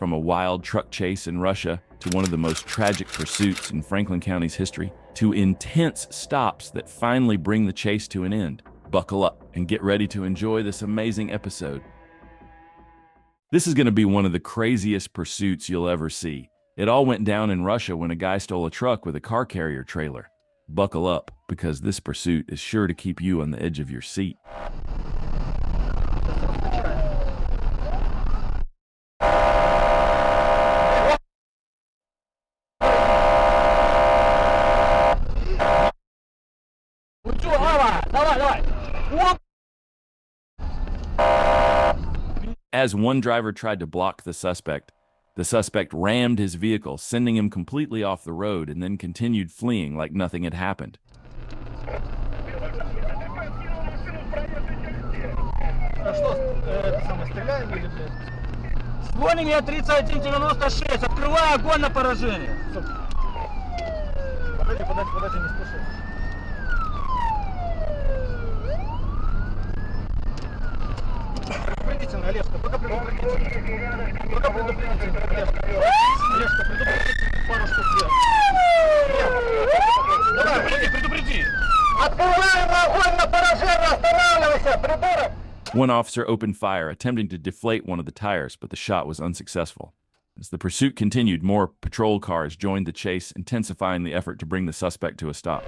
From a wild truck chase in Russia to one of the most tragic pursuits in Franklin County's history, to intense stops that finally bring the chase to an end. Buckle up and get ready to enjoy this amazing episode. This is going to be one of the craziest pursuits you'll ever see. It all went down in Russia when a guy stole a truck with a car carrier trailer. Buckle up, because this pursuit is sure to keep you on the edge of your seat. As one driver tried to block the suspect rammed his vehicle, sending him completely off the road, and then continued fleeing like nothing had happened. Склони меня 3196, открывай огонь на поражение. Подожди, не спеши. Предупредите, Олежка, только предупредите. Только предупредите, Олежка. Олежка, предупредите пару штук вверх. Давай, предупреди. Открываем огонь на поражение, останавливайся, придурок! One officer opened fire, attempting to deflate one of the tires, but the shot was unsuccessful. As the pursuit continued, more patrol cars joined the chase, intensifying the effort to bring the suspect to a stop.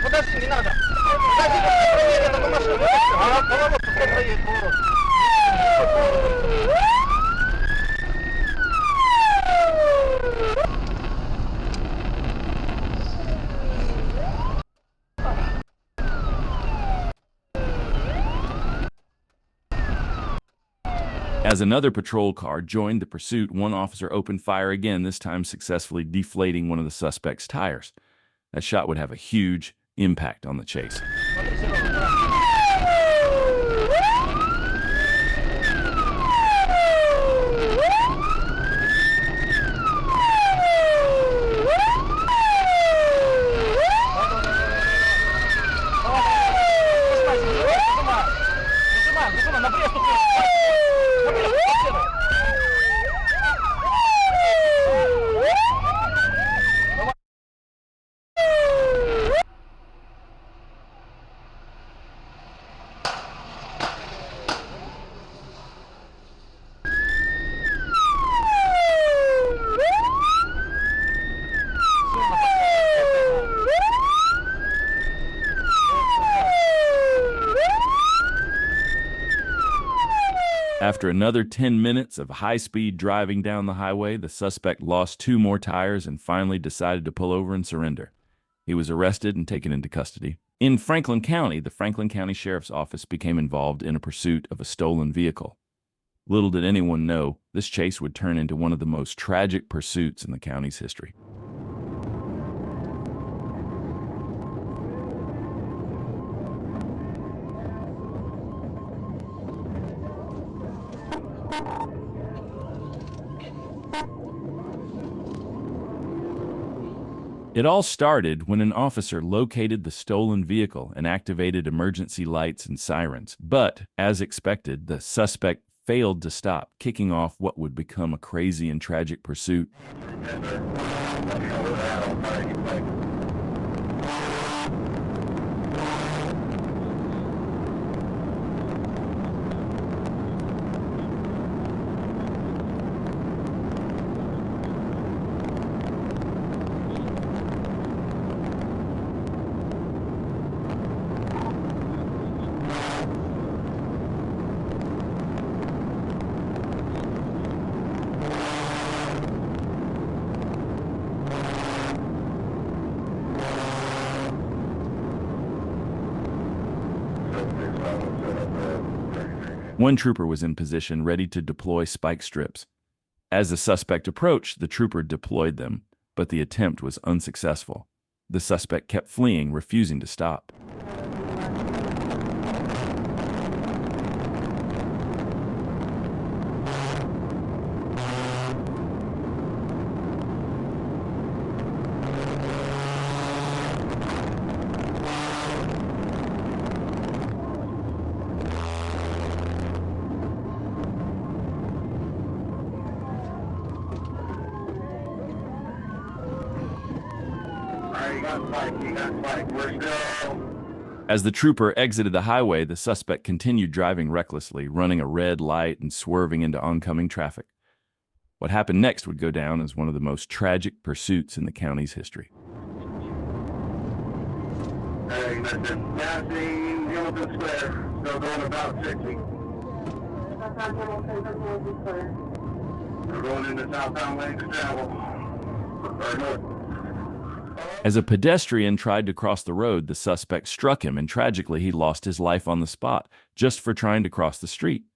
Подожди, не надо. Подожди, проедет эту машину. Поворот, пускай проедет поворот. As another patrol car joined the pursuit, one officer opened fire again, this time successfully deflating one of the suspect's tires. That shot would have a huge impact on the chase. After another 10 minutes of high-speed driving down the highway, the suspect lost 2 more tires and finally decided to pull over and surrender. He was arrested and taken into custody. In Franklin County, the Franklin County Sheriff's Office became involved in a pursuit of a stolen vehicle. Little did anyone know, this chase would turn into one of the most tragic pursuits in the county's history. It all started when an officer located the stolen vehicle and activated emergency lights and sirens. But, as expected, the suspect failed to stop, kicking off what would become a crazy and tragic pursuit. One trooper was in position, ready to deploy spike strips. As the suspect approached, the trooper deployed them, but the attempt was unsuccessful. The suspect kept fleeing, refusing to stop. As the trooper exited the highway, the suspect continued driving recklessly, running a red light and swerving into oncoming traffic. What happened next would go down as one of the most tragic pursuits in the county's history. Hey, Mr. Passing Hamilton Square, still going about 60. We're going into southbound lanes of travel. Or north. As a pedestrian tried to cross the road, the suspect struck him, and tragically, he lost his life on the spot just for trying to cross the street.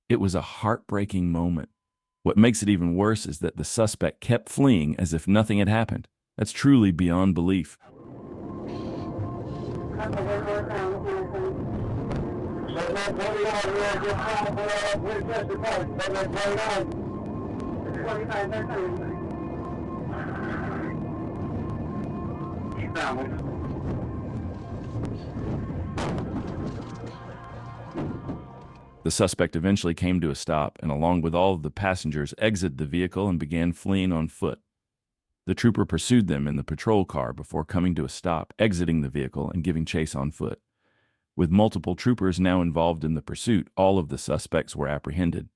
It was a heartbreaking moment. What makes it even worse is that the suspect kept fleeing as if nothing had happened. That's truly beyond belief. The suspect eventually came to a stop and, along with all of the passengers, exited the vehicle and began fleeing on foot. The trooper pursued them in the patrol car before coming to a stop, exiting the vehicle, and giving chase on foot. With multiple troopers now involved in the pursuit, all of the suspects were apprehended.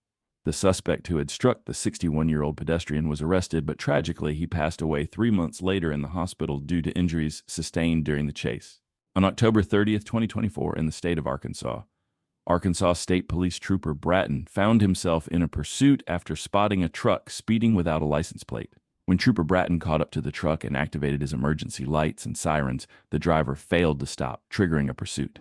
The suspect who had struck the 61-year-old pedestrian was arrested, but tragically, he passed away 3 months later in the hospital due to injuries sustained during the chase. On October 30th, 2024, in the state of Arkansas, Arkansas State Police Trooper Bratton found himself in a pursuit after spotting a truck speeding without a license plate. When Trooper Bratton caught up to the truck and activated his emergency lights and sirens, the driver failed to stop, triggering a pursuit.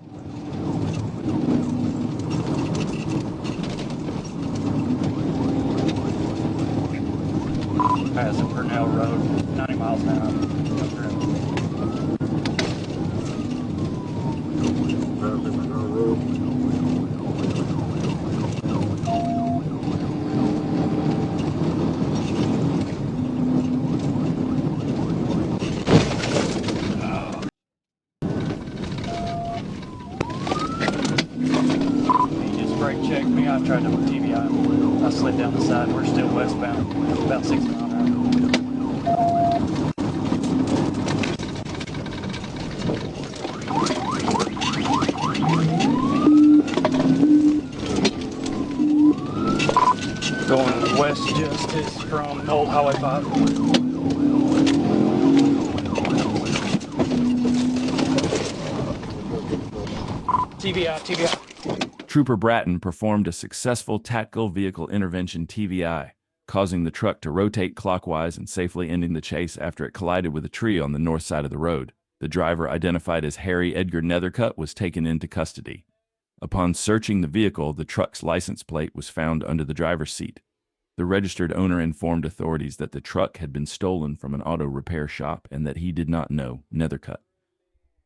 Passing Purnell Road, 90 miles an hour. He just brake checked me. I tried to TBI. I slid down the side. We're still westbound, about 6 miles an hour. Going west justice from Old Highway 5. TBI. Trooper Bratton performed a successful tactical vehicle intervention TVI, causing the truck to rotate clockwise and safely ending the chase after it collided with a tree on the north side of the road. The driver, identified as Harry Edgar Nethercutt, was taken into custody. Upon searching the vehicle, the truck's license plate was found under the driver's seat. The registered owner informed authorities that the truck had been stolen from an auto repair shop and that he did not know Nethercutt.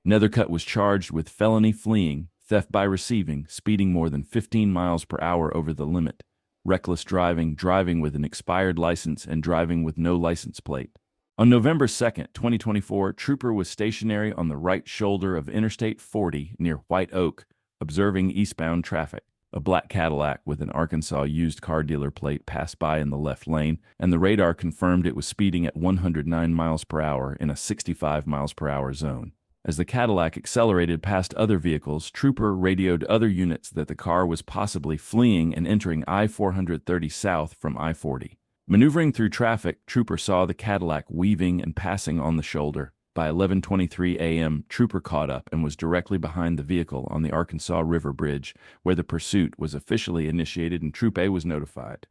Nethercutt was charged with felony fleeing, theft by receiving, speeding more than 15 miles per hour over the limit, reckless driving, driving with an expired license, and driving with no license plate. On November 2nd, 2024, Trooper was stationary on the right shoulder of Interstate 40 near White Oak, observing eastbound traffic. A black Cadillac with an Arkansas used car dealer plate passed by in the left lane, and the radar confirmed it was speeding at 109 miles per hour in a 65 miles per hour zone. As the Cadillac accelerated past other vehicles, Trooper radioed other units that the car was possibly fleeing and entering I-430 south from I-40. Maneuvering through traffic, Trooper saw the Cadillac weaving and passing on the shoulder. By 11:23 a.m., Trooper caught up and was directly behind the vehicle on the Arkansas River Bridge, where the pursuit was officially initiated and Troop A was notified.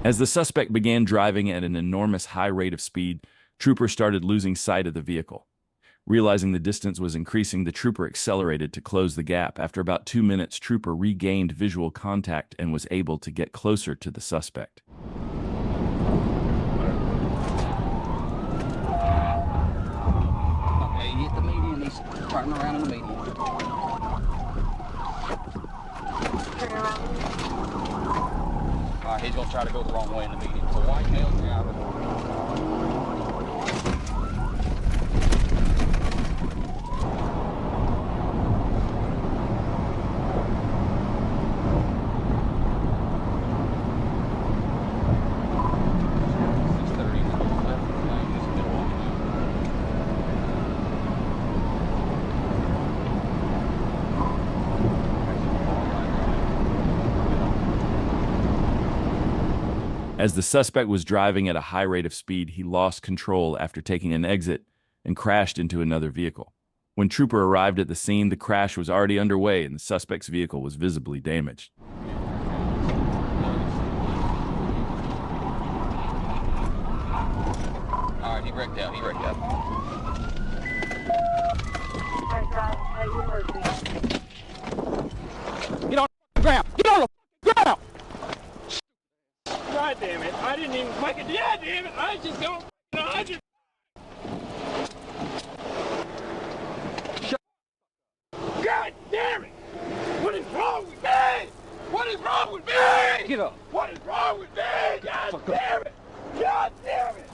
As the suspect began driving at an enormous high rate of speed, troopers started losing sight of the vehicle. Realizing the distance was increasing, the trooper accelerated to close the gap. After about 2 minutes, trooper regained visual contact and was able to get closer to the suspect. Okay, he hit the median, he's turning around in the median. Turn around. Alright, he's gonna try to go the wrong way in the median. It's a white male driver. As the suspect was driving at a high rate of speed, he lost control after taking an exit and crashed into another vehicle. When trooper arrived at the scene, the crash was already underway and the suspect's vehicle was visibly damaged. Alright, he wrecked out, Alright, guys, hey, you heard me. Get on the ground! Get on the ground! God damn it. I didn't even fucking. Yeah, damn it. I just don't. No, I just. God damn it. What is wrong with me? What is wrong with me? Get up! What is wrong with me? God damn it. God damn it.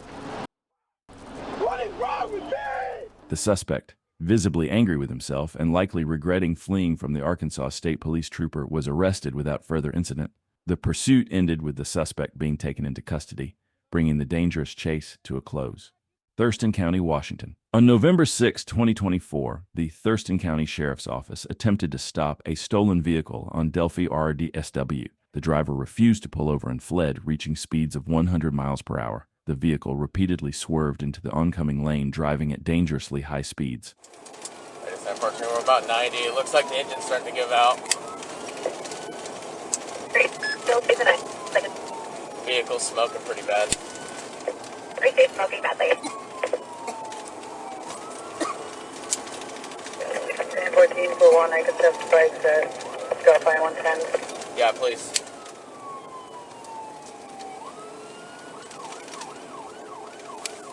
What is wrong with me? The suspect, visibly angry with himself and likely regretting fleeing from the Arkansas State Police trooper, was arrested without further incident. The pursuit ended with the suspect being taken into custody, bringing the dangerous chase to a close. Thurston County, Washington. On November 6, 2024, the Thurston County Sheriff's Office attempted to stop a stolen vehicle on Delphi RDSW. The driver refused to pull over and fled, reaching speeds of 100 miles per hour. The vehicle repeatedly swerved into the oncoming lane, driving at dangerously high speeds. I just unfortunately we're about 90. It looks like the engine's starting to give out. Great, still keeping it. Vehicle's smoking pretty bad. Appreciate smoking badly. 14 for 1, I could test spikes at Skyfire 110. Yeah, please.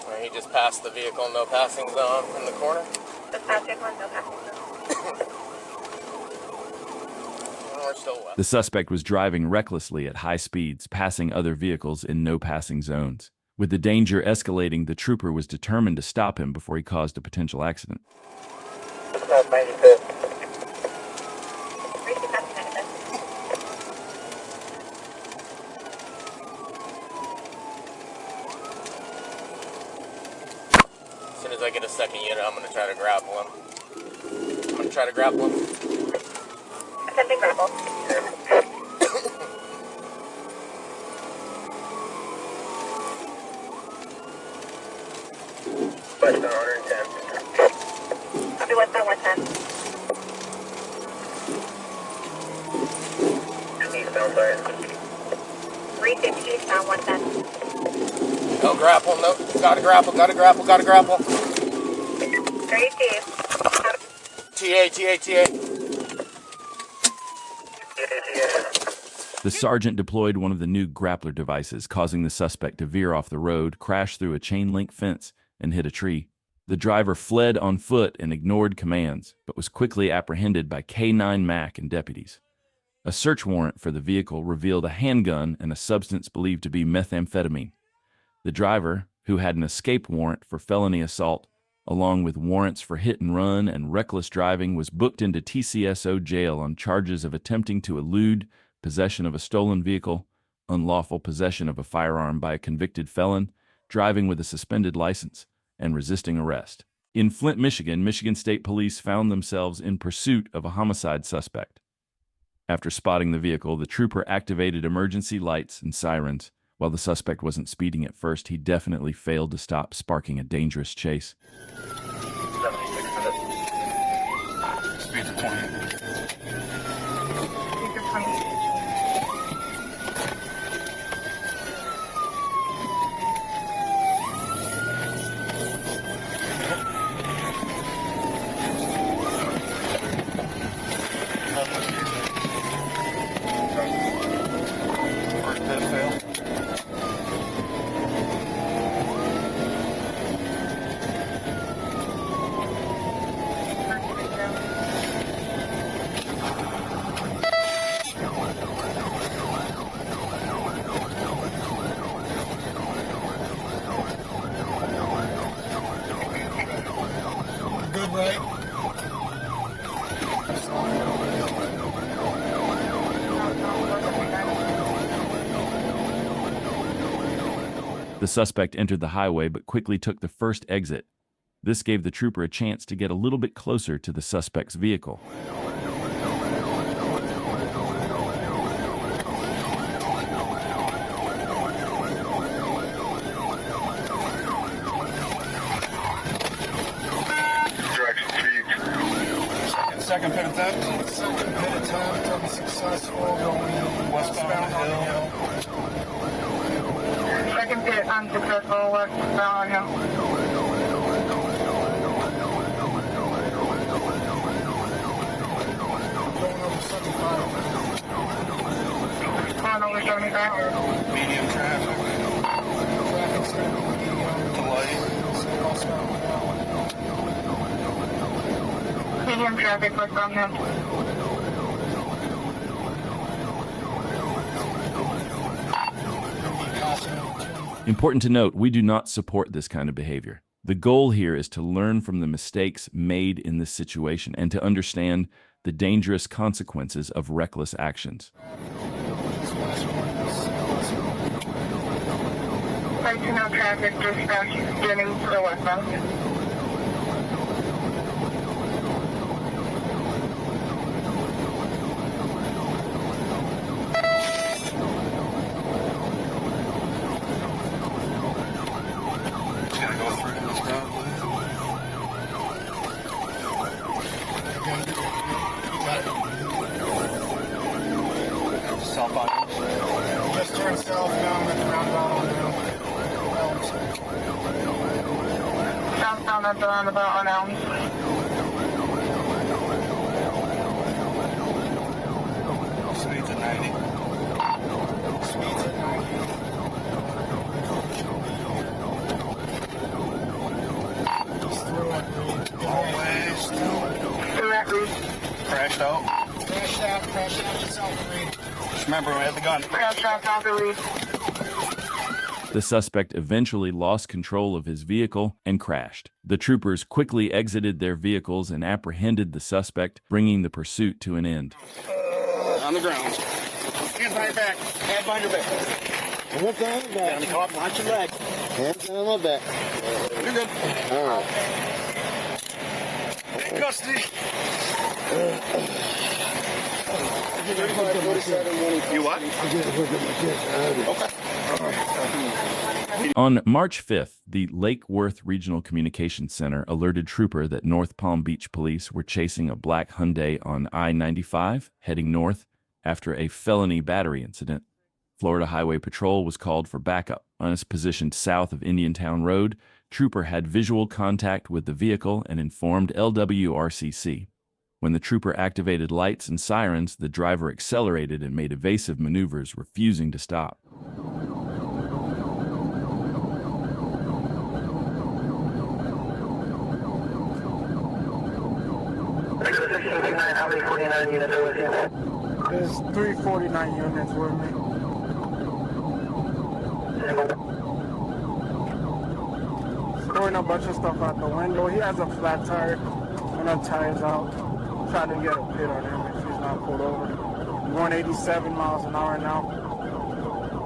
Alright, he just passed the vehicle, no passing zone in the corner. Just passing one, no passing zone. We're still west. The suspect was driving recklessly at high speeds, passing other vehicles in no passing zones. With the danger escalating, the trooper was determined to stop him before he caused a potential accident. That's 95. As soon as I get a second unit, I'm going to try to grapple him. Attempting grapple. Western 110. Copy Western 110. Eastbound, sorry. 350 eastbound 110. No grapple, no. Gotta grapple. 32. TA. The sergeant deployed one of the new grappler devices, causing the suspect to veer off the road, crash through a chain-link fence, and hit a tree. The driver fled on foot and ignored commands, but was quickly apprehended by K-9 MAC and deputies. A search warrant for the vehicle revealed a handgun and a substance believed to be methamphetamine. The driver, who had an escape warrant for felony assault, along with warrants for hit and run and reckless driving, was booked into TCSO jail on charges of attempting to elude possession of a stolen vehicle, unlawful possession of a firearm by a convicted felon, driving with a suspended license, and resisting arrest. In Flint, Michigan, Michigan State Police found themselves in pursuit of a homicide suspect. After spotting the vehicle, the trooper activated emergency lights and sirens. While the suspect wasn't speeding at first, he definitely failed to stop, sparking a dangerous chase. 7600. Speeds of 20. right. The suspect entered the highway but quickly took the first exit. This gave the trooper a chance to get a little bit closer to the suspect's vehicle. Second pit attempt. Second pit attempt, unsuccessful, going westbound on the hill. Second pit unsuccessful, westbound on hill. Going over 75. Going over 75. Medium traffic. Traffic's going to be Delay. westbound now. Medium traffic, westbound hill. Important to note, we do not support this kind of behavior. The goal here is to learn from the mistakes made in this situation and to understand the dangerous consequences of reckless actions. Right to no traffic, dispatch, getting to the westbound. Gonna go through this driveway. South on. Just turn south now and then roundabout on the hill. Southbound at the roundabout on Elms. Speed's at 90. Speeds at 90. Just through it. Always still. Through that route. Crashed out. Crash out yourself, Reed. Just remember, we had the gun. Crash out south of Reed. The suspect eventually lost control of his vehicle and crashed. The troopers quickly exited their vehicles and apprehended the suspect, bringing the pursuit to an end. On the ground. Hands behind your back. Hands behind your back. Hands on the back. Down the car, watch your leg. Hands on my back. You're good. All right. In custody. 47, You what? I gotta look at my kids. Okay. On March 5th, the Lake Worth Regional Communications Center alerted Trooper that North Palm Beach police were chasing a black Hyundai on I-95 heading north after a felony battery incident. Florida Highway Patrol was called for backup. On its position south of Indiantown Road, Trooper had visual contact with the vehicle and informed LWRCC. When the trooper activated lights and sirens, the driver accelerated and made evasive maneuvers, refusing to stop. How many 49 units are with you? There's 349 units with me. Throwing a bunch of stuff out the window. He has a flat tire and our tires out. Trying to get a pit on him if he's not pulled over. 187 miles an hour now.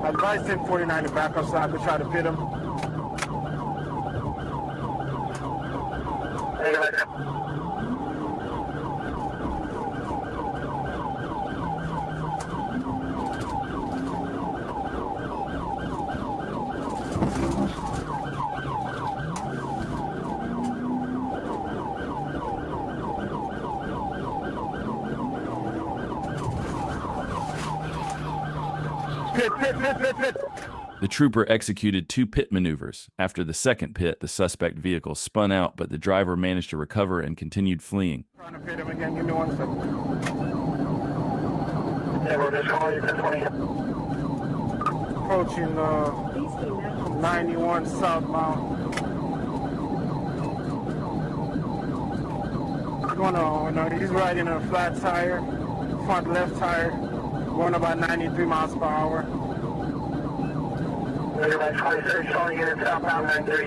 I advised 1049 to back up so I could try to pit him. Pit. The trooper executed 2 pit maneuvers. After the second pit, the suspect vehicle spun out, but the driver managed to recover and continued fleeing. Trying to pit him again. Give me 1 second. Yeah, we're just calling you 1020. Approaching 91 southbound. He's riding a flat tire, front left tire, going about 93 miles per hour. We're about 26, calling unit southbound 93,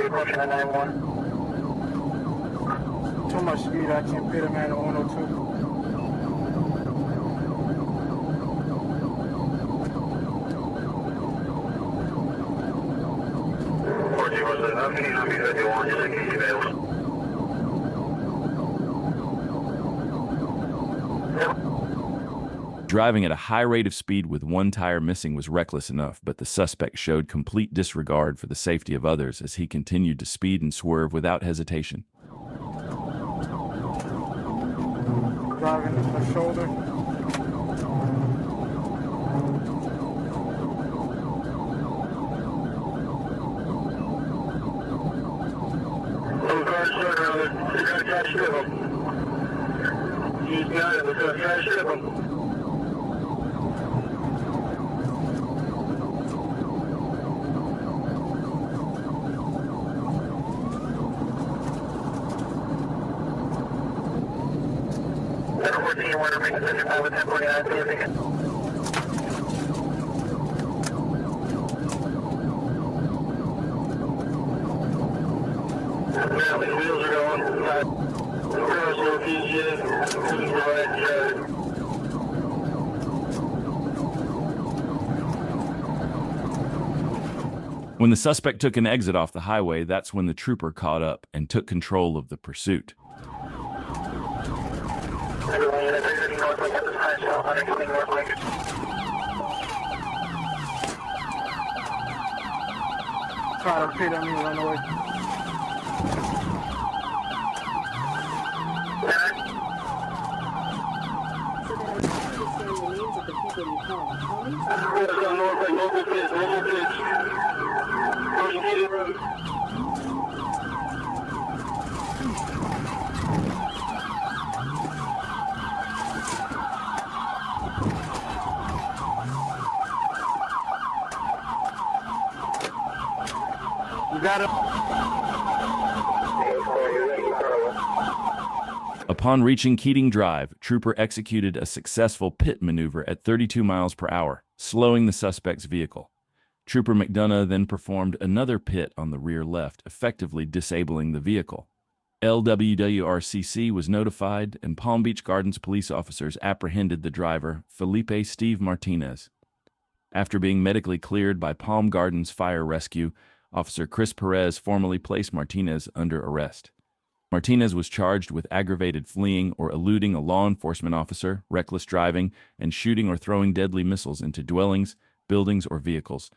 approaching the 91. too much speed. I can't pay the man a 102. Driving at a high rate of speed with one tire missing was reckless enough, but the suspect showed complete disregard for the safety of others as he continued to speed and swerve without hesitation. Driving in the shoulder. He's got it. We're going to try to strip him. Wheels are going. When the suspect took an exit off the highway, that's when the trooper caught up and took control of the pursuit. Try to pit at me, run away. You got it. Upon reaching Keating Drive, Trooper executed a successful pit maneuver at 32 miles per hour, slowing the suspect's vehicle. Trooper McDonough then performed another pit on the rear left, effectively disabling the vehicle. LWWRCC was notified, and Palm Beach Gardens police officers apprehended the driver, Felipe Steve Martinez. After being medically cleared by Palm Gardens Fire Rescue, Officer Chris Perez formally placed Martinez under arrest. Martinez was charged with aggravated fleeing or eluding a law enforcement officer, reckless driving, and shooting or throwing deadly missiles into dwellings, buildings, or vehicles,